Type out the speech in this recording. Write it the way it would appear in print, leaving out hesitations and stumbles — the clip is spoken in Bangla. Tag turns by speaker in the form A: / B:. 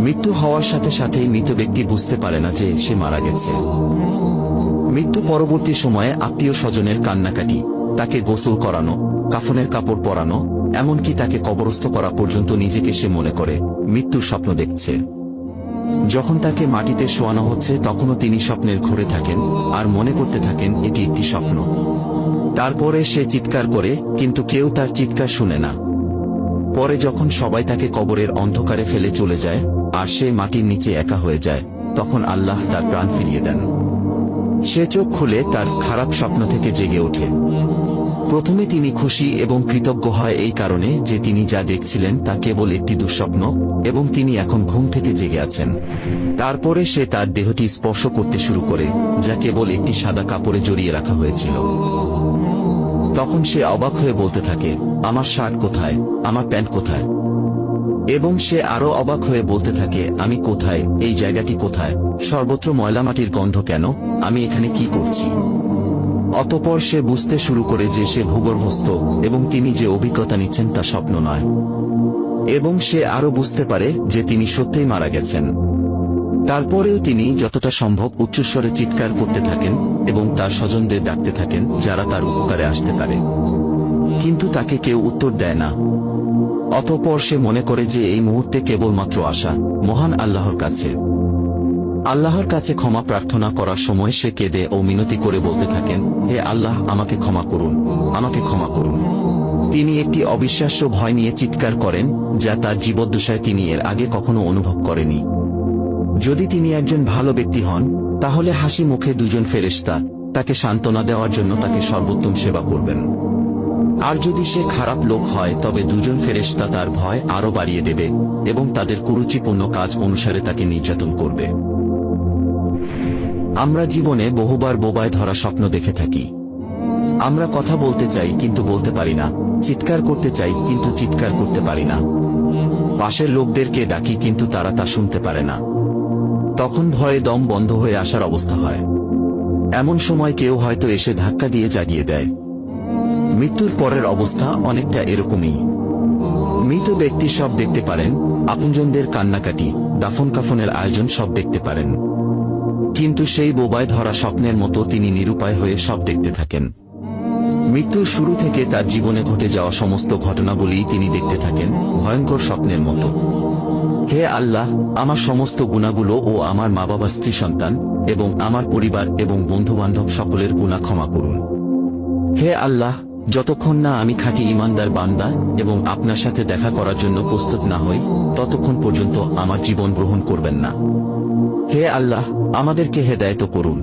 A: মৃত্যু হওয়ার সাথে সাথেই মৃত ব্যক্তি বুঝতে পারে না যে সে মারা গেছে। মৃত্যু পরবর্তী সময়ে আত্মীয় স্বজনের কান্নাকাটি, তাকে গোসল করানো, কাফনের কাপড় পরানো, এমনকি তাকে কবরস্থ করা পর্যন্ত নিজেকে সে মনে করে মৃত্যুর স্বপ্ন দেখছে। যখন তাকে মাটিতে শোয়ানো হচ্ছে তখনও তিনি স্বপ্নের ঘোরে থাকেন আর মনে করতে থাকেন এটি একটি স্বপ্ন। তারপরে সে চিৎকার করে, কিন্তু কেউ তার চিৎকার শুনে না। পরে যখন সবাই তাকে কবরের অন্ধকারে ফেলে চলে যায় আর সে মাটির নিচে একা হয়ে যায়, তখন আল্লাহ তার প্রাণ ফিরিয়ে দেন। সে চোখ খুলে তার খারাপ স্বপ্ন থেকে জেগে ওঠে। প্রথমে তিনি খুশি এবং কৃতজ্ঞ হয় এই কারণে যে তিনি যা দেখছিলেন তা কেবল একটি দুঃস্বপ্ন এবং তিনি এখন ঘুম থেকে জেগে আছেন। তারপরে সে তার দেহটি স্পর্শ করতে শুরু করে, যা কেবল একটি সাদা কাপড়ে জড়িয়ে রাখা হয়েছিল। তখন সে অবাক হয়ে বলতে থাকে, আমার শার্ট কোথায়, আমার প্যান্ট কোথায়? এবং সে আরো অবাক হয়ে বলতে থাকে, আমি কোথায়, এই জায়গাটি কোথায়, সর্বত্র ময়লা মাটির গন্ধ কেন, আমি এখানে কি করছি? অতঃপর সে বুঝতে শুরু করে যে সে ভূগর্ভস্থ এবং তিনি যে অভিজ্ঞতা নিচ্ছেন তা স্বপ্ন নয়। এবং সে আরো বুঝতে পারে যে তিনি সত্যিই মারা গেছেন। তারপরেও তিনি যতটা সম্ভব উচ্চস্বরে চিৎকার করতে থাকেন এবং তার স্বজনদের ডাকতে থাকেন যারা তার উপকারে আসতে পারে, কিন্তু তাকে কেউ উত্তর দেয় না। অতঃপর সে মনে করে যে এই মুহূর্তে কেবলমাত্র আশা মহান আল্লাহর কাছে। আল্লাহর কাছে ক্ষমা প্রার্থনা করার সময় সে কেঁদে ও মিনতি করে বলতে থাকেন, হে আল্লাহ, আমাকে ক্ষমা করুন, আমাকে ক্ষমা করুন। তিনি একটি অবিশ্বাস্য ভয় নিয়ে চিৎকার করেন যা তার জীবদ্দশায় তিনি এর আগে কখনো অনুভব করেনি। যদি তিনি একজন ভালো ব্যক্তি হন তাহলে হাসি মুখে দুজন ফেরেশতা তাকে সান্ত্বনা দেওয়ার জন্য তাকে সর্বোত্তম সেবা করবেন। আর যদি সে খারাপ লোক হয় তবে দুজন ফেরেশতা তার ভয় আরো বাড়িয়ে দেবে এবং তাদের কুরুচিপূর্ণ কাজ অনুসারে তাকে নির্যাতন করবে। আমরা জীবনে বহুবার বোবায় ধরা স্বপ্ন দেখে থাকি। আমরা কথা বলতে চাই কিন্তু বলতে পারি না, চিৎকার করতে চাই কিন্তু চিৎকার করতে পারি না, পাশের লোকদেরকে ডাকি কিন্তু তারা তা শুনতে পারে না। তখন ভয়ে দম বন্ধ হয়ে আসার অবস্থা হয়। এমন সময় কেউ হয়তো এসে ধাক্কা দিয়ে জাগিয়ে দেয়। মৃত্যুর পরের অবস্থা অনেকটা এরকমই। মৃত ব্যক্তি সব দেখতে পারেন, আপনজনদের কান্নাকাটি, দাফন কাফনের আয়োজন সব দেখতে পারেন, কিন্তু সেই বোবায় ধরা স্বপ্নের মতো তিনি নিরুপায় হয়ে সব দেখতে থাকেন। মৃত্যুর শুরু থেকে তার জীবনে ঘটে যাওয়া সমস্ত ঘটনাগুলি তিনি দেখতে থাকেন ভয়ঙ্কর স্বপ্নের মতো। হে আল্লাহ, আমার সমস্ত গুনাহগুলো ও আমার মা বাবা, স্ত্রী, সন্তান এবং আমার পরিবার এবং বন্ধুবান্ধব সকলের গুনাহ ক্ষমা করুন। হে আল্লাহ, যতক্ষণ না আমি খাঁটি ঈমানদার বান্দা এবং আপনার সাথে দেখা করার জন্য প্রস্তুত না হই ততক্ষণ পর্যন্ত আমার জীবন গ্রহণ করবেন না। হে আল্লাহ, আমাদেরকে হেদায়েত করুন।